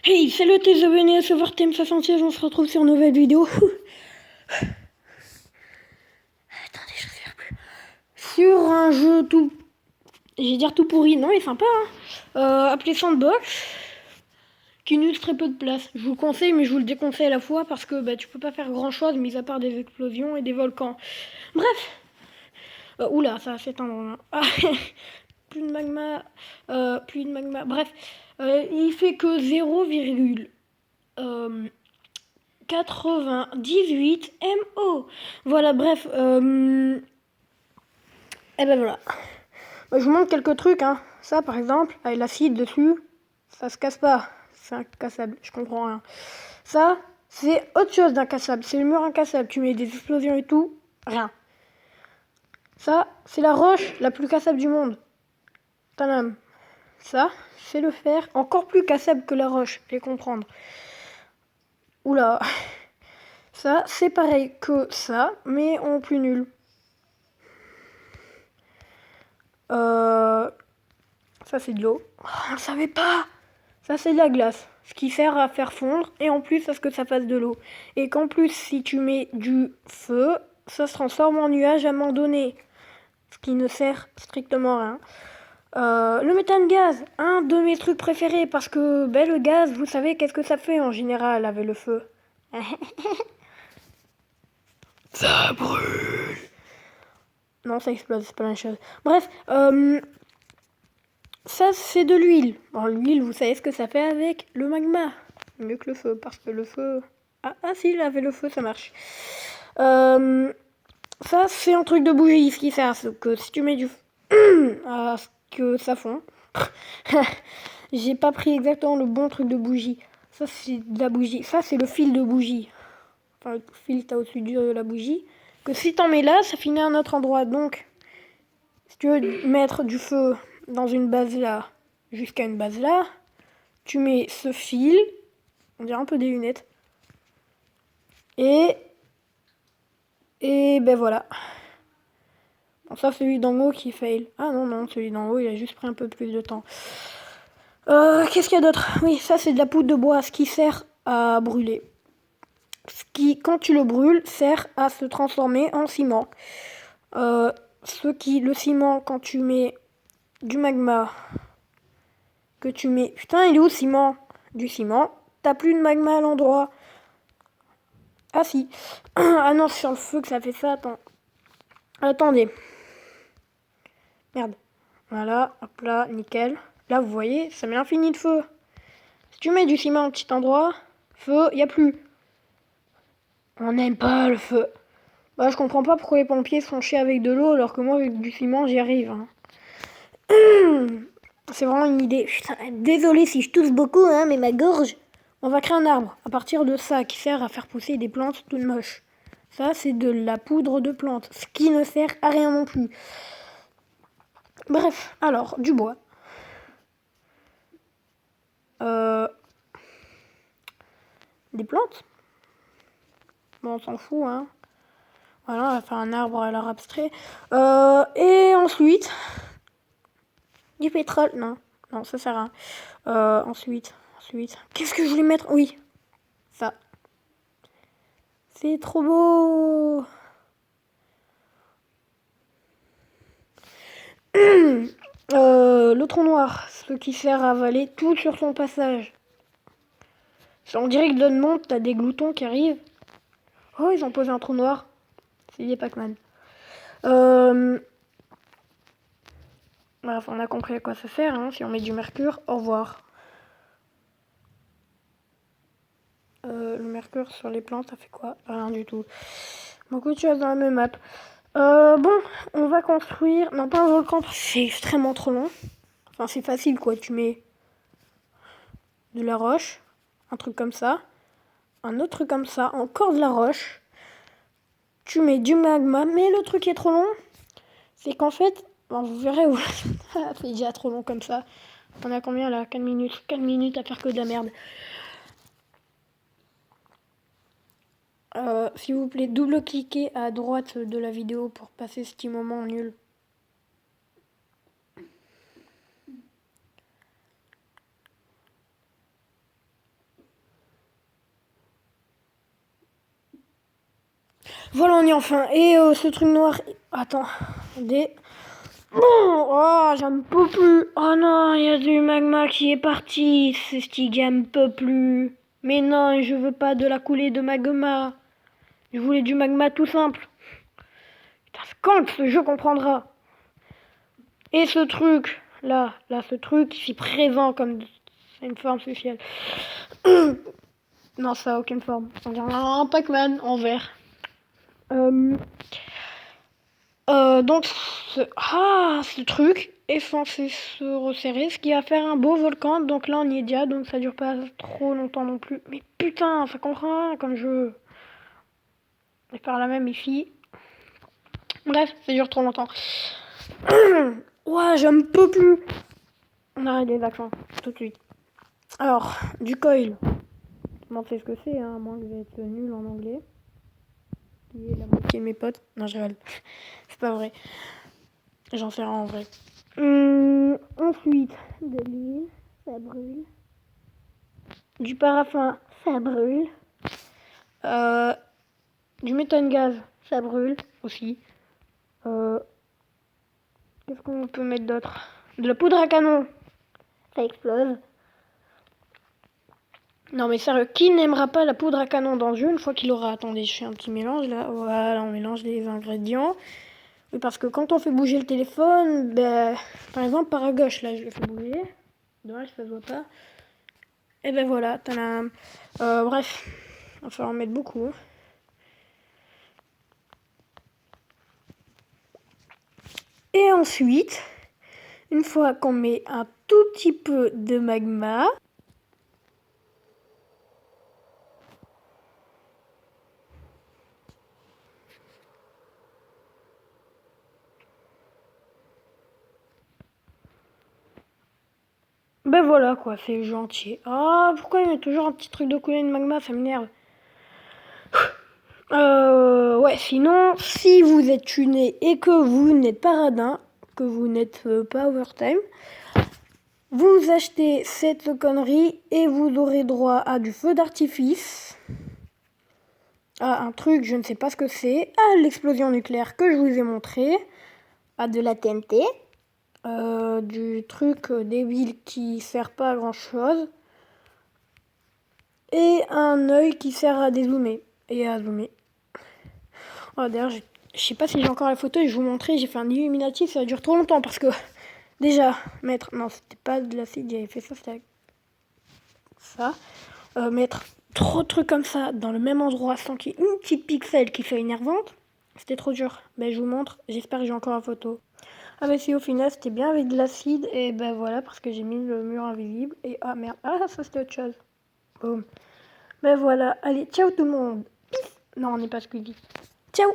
Hey, salut tes abonnés à Savoir TM76, on se retrouve sur une nouvelle vidéo. Attendez, je respire plus. Sur un jeu tout... Je vais dire tout pourri, non il est sympa hein. Appelé Sandbox, qui n'use très peu de place. Je vous le conseille mais je vous le déconseille à la fois parce que tu peux pas faire grand chose mis à part des explosions et des volcans. Bref. Oula, ça s'éteint. Ah, plus de magma. Plus de magma. Bref. Il fait que 0,98 MO. Voilà, bref. Et ben voilà. Je vous montre quelques trucs. Hein. Ça, par exemple, avec l'acide dessus, ça se casse pas. C'est incassable. Je comprends rien. Ça, c'est autre chose d'incassable. C'est le mur incassable. Tu mets des explosions et tout, rien. Ça, c'est la roche la plus cassable du monde. Tadam. Ça, c'est le fer encore plus cassable que la roche. Je vais comprendre. Oula. Ça, c'est pareil que ça, mais en plus nul. Ça, c'est de l'eau. Oh, on ne savait pas. Ça, c'est de la glace. Ce qui sert à faire fondre, et en plus, à ce que ça fasse de l'eau. Et qu'en plus, si tu mets du feu, ça se transforme en nuage à un moment donné. Ce qui ne sert strictement à rien. Le méthane gaz, un de mes trucs préférés, parce que le gaz, vous savez qu'est-ce que ça fait en général avec le feu. Ça brûle. Non, ça explose, c'est pas la même chose. Bref, ça c'est de l'huile. Bon, l'huile, vous savez ce que ça fait avec le magma. Mieux que le feu, parce que le feu... Ah si, avec le feu, ça marche. Ça, c'est un truc de bougie, ce qui sert. C'est que si tu mets du... à ce que ça fond. J'ai pas pris exactement le bon truc de bougie. Ça, c'est de la bougie. Ça, c'est le fil de bougie. Enfin, le fil que t'as au-dessus de la bougie. Que si t'en mets là, ça finit à un autre endroit. Donc, si tu veux mettre du feu dans une base là, jusqu'à une base là, tu mets ce fil, on dirait un peu des lunettes, et ben voilà. Bon, ça, celui d'en haut qui fail. Ah non, celui d'en haut, il a juste pris un peu plus de temps. Qu'est-ce qu'il y a d'autre? Oui, ça, c'est de la poudre de bois, ce qui sert à brûler. Ce qui, quand tu le brûles, sert à se transformer en ciment. Le ciment, quand tu mets du magma, que tu mets... Putain, il est où le ciment? Du ciment, t'as plus de magma à l'endroit. Ah si. Ah non, c'est sur le feu que ça fait ça, Attendez. Merde. Voilà, hop là, nickel. Là, vous voyez, ça met infini de feu. Si tu mets du ciment à un petit endroit, feu, y a plus. On n'aime pas le feu. Je comprends pas pourquoi les pompiers sont chiés avec de l'eau alors que moi, avec du ciment, j'y arrive. Hein. C'est vraiment une idée. Putain, désolé si je tousse beaucoup, hein, mais ma gorge... On va créer un arbre à partir de ça qui sert à faire pousser des plantes toutes moches. Ça, c'est de la poudre de plante, ce qui ne sert à rien non plus. Bref, alors, du bois. Des plantes. Bon, on s'en fout, hein. Voilà, on va faire un arbre à l'art abstrait. Et ensuite... Du pétrole, non, ça sert à rien. Ensuite... Qu'est-ce que je voulais mettre? Oui, ça. C'est trop beau. Le trou noir, ce qui sert à avaler tout sur son passage. On dirait que dans le monde, t'as des gloutons qui arrivent. Oh, ils ont posé un trou noir. C'est des Pac-Man. Bref, on a compris à quoi ça sert. Hein. Si on met du mercure, au revoir. Le mercure sur les plantes, ça fait quoi? Rien du tout. Beaucoup de choses dans la même map. Bon, on va construire... Non, pas un volcan, parce que c'est extrêmement trop long. Enfin, c'est facile, quoi. Tu mets de la roche, un truc comme ça, un autre truc comme ça, encore de la roche. Tu mets du magma, mais le truc est trop long. C'est qu'en fait... Bon, vous verrez où... c'est déjà trop long comme ça. On a combien, là? 4 minutes. 4 minutes à faire que de la merde. S'il vous plaît, double-cliquez à droite de la vidéo pour passer ce petit moment nul. Voilà, on y est enfin. Et ce truc noir... Attends, des... Oh, j'en peux plus. Oh non, il y a du magma qui est parti. C'est ce qui j'en peux plus. Mais non, je veux pas de la coulée de magma. Je voulais du magma tout simple. Putain, quand ce jeu comprendra. Et ce truc, là, ce truc ici présent comme une forme spéciale. Non, ça a aucune forme. On dirait un Pac-Man en vert. Donc, ce truc est censé se resserrer, ce qui va faire un beau volcan. Donc là, on y est déjà, donc ça dure pas trop longtemps non plus. Mais putain, ça comprend comme jeu. Et par là même ici. Bref, ça dure trop longtemps. Ouais, j'en peux plus. On arrête les accents, tout de suite. Alors, du coil. Comment on sait ce que c'est, hein, à moins que vous êtes nul en anglais. Qui est la moitié de mes potes. Non, je rigole. C'est pas vrai. J'en sais rien en vrai. Ensuite, de l'huile, ça brûle. Du paraffin, ça brûle. Du méthane gaz, ça brûle aussi. Qu'est-ce qu'on peut mettre d'autre? De la poudre à canon, ça explose. Non mais sérieux, qui n'aimera pas la poudre à canon dans le jeu une fois qu'il aura... Attendez, je fais un petit mélange là. Voilà, on mélange les ingrédients. Oui, parce que quand on fait bouger le téléphone, ben, par exemple par à gauche, là, je le fais bouger. Dommage, ça se voit pas. Et ben voilà, bref, il va falloir en mettre beaucoup. Et ensuite, une fois qu'on met un tout petit peu de magma, ben voilà quoi, c'est gentil. Ah, pourquoi il y a toujours un petit truc de coulée de magma, ça m'énerve. Ouais, sinon, si vous êtes tuné et que vous n'êtes pas radin, que vous n'êtes pas overtime, vous achetez cette connerie et vous aurez droit à du feu d'artifice, à un truc, je ne sais pas ce que c'est, à l'explosion nucléaire que je vous ai montré, à de la TNT, du truc débile qui sert pas à grand chose, et un œil qui sert à dézoomer et à zoomer. Oh, d'ailleurs, je sais pas si j'ai encore la photo et je vous montrer, j'ai fait un illuminatif, ça dure trop longtemps parce que déjà, mettre, non, c'était pas de l'acide, j'avais fait ça, c'était ça, mettre trop de trucs comme ça dans le même endroit sans qu'il y ait une petite pixel qui soit énervante, c'était trop dur. Ben, je vous montre, j'espère que j'ai encore la photo. Ah bah si, au final c'était bien avec de l'acide et ben voilà parce que j'ai mis le mur invisible et ah merde, ah ça c'était autre chose. Boum. Ben voilà, allez, ciao tout le monde. Peace. Non, on n'est pas Squeezie. Ciao.